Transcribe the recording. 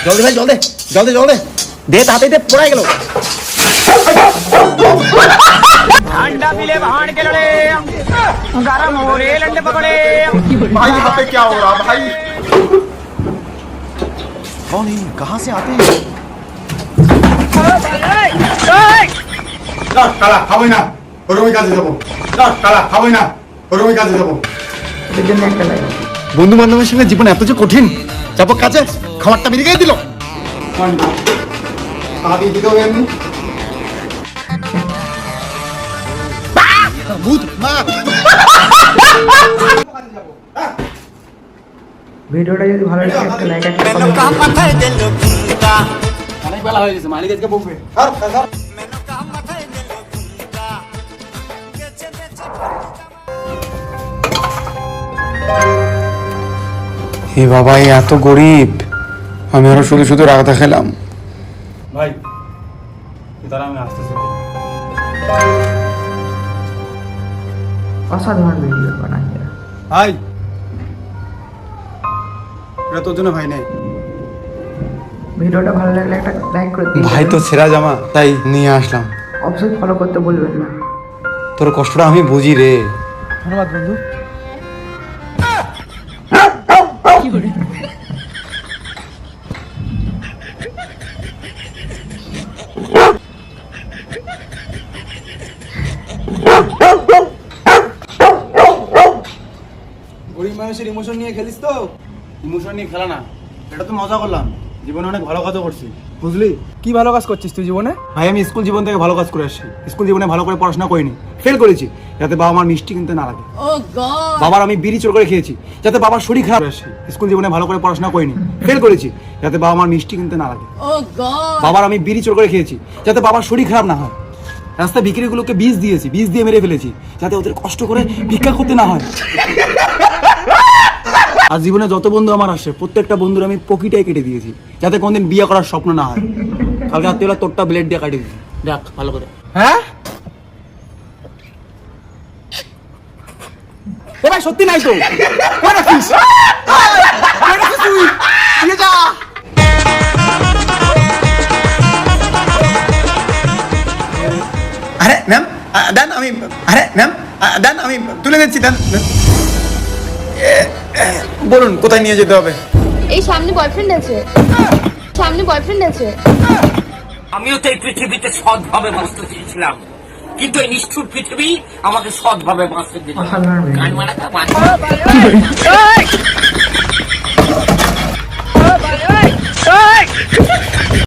জলদি ভাই জলদি জলদি জলদি দে তাতে দে পড়াই গেল अंडा मिले भाड़ के लड़े गरम हो रे लंडे पकड़े। भाई यहाँ पे क्या हो रहा भाई? कौन है कहाँ से आते हैं কালা খাবই না ওরকমই কাজে যাবো কালা খাবই না ওরকমই কাজে যাবো বন্ধু বান্ধবের সঙ্গে জীবন এত যে কঠিন যাবো কাজে খাবারটা বেরিয়ে দিল আদি দিতে হবে এমনি ভূত মা ভিডিওটা যদি ভালো লাগে একটা লাইক একটা অনেক বেলা হয়ে গেছে মালিক আজকে বকবে হে বাবা এত গরিব আমি আরো শুধু শুধু রাগটা খেলাম ভাই তারা আমি আসতেছি অসাধারণ ভিডিও বানাই ভাই এটা তোর জন্য ভাই নেই ভিডিওটা ভালো লাগলে একটা লাইক করে দিন ভাই তো ছেঁড়া জামা তাই নিয়ে আসলাম অবশ্যই ফলো করতে বলবেন না তোর কষ্টটা আমি বুঝি রে ধন্যবাদ বন্ধু গরিব মানুষের ইমোশন নিয়ে খেলিস তো ইমোশন নিয়ে খেলা না এটা তো মজা করলাম জীবনে অনেক ভালো কাজ করছি বুঝলি কি ভালো কাজ করছিস তুই জীবনে? ভাই আমি স্কুল জীবন থেকে ভালো কাজ করে আসছি স্কুল জীবনে ভালো করে পড়াশোনা করিনি ফেল করেছি যাতে বাবা আমার মিষ্টি কিনতে না লাগে বাবার আমি বিড়ি চোর করে খেয়েছি যাতে বাবার শরীর খারাপ আসে স্কুল জীবনে ভালো করে পড়াশোনা করিনি ফেল করেছি যাতে বাবা আমার মিষ্টি কিনতে না লাগে বাবার আমি বিড়ি চোর করে খেয়েছি যাতে বাবার শরীর খারাপ না হয় রাস্তা বিক্রিগুলোকে বীজ দিয়েছি বীজ দিয়ে মেরে ফেলেছি যাতে ওদের কষ্ট করে ভিক্ষা করতে না হয় আর জীবনে যত বন্ধু আমার আসে প্রত্যেকটা বন্ধুর আমি পকেটাই কেটে দিয়েছি যাতে কোনদিন বিয়ে করার স্বপ্ন না হয় কালকে রাত্রিবেলা তোরটা ব্লেড দিয়ে কাটিয়ে দিয়েছি দেখ ভালো করে হ্যাঁ এ ভাই সত্যি নাই তো কই রাখিস কই রাখিস তুই দিয়ে যা আরে ম্যাম দেন আমি দেন আমি তুলে দিচ্ছি দেন বলুন কোথায় নিয়ে যেতে হবে এই সামনে বয়ফ্রেন্ড আছে আমিও তো এই পৃথিবীতে সৎভাবে বাঁচতে চেয়েছিলাম কিন্তু এই নিষ্ঠুর পৃথিবী আমাকে সৎভাবে বাঁচতে দিল অসাধারণ ভিডিও গান মারাটা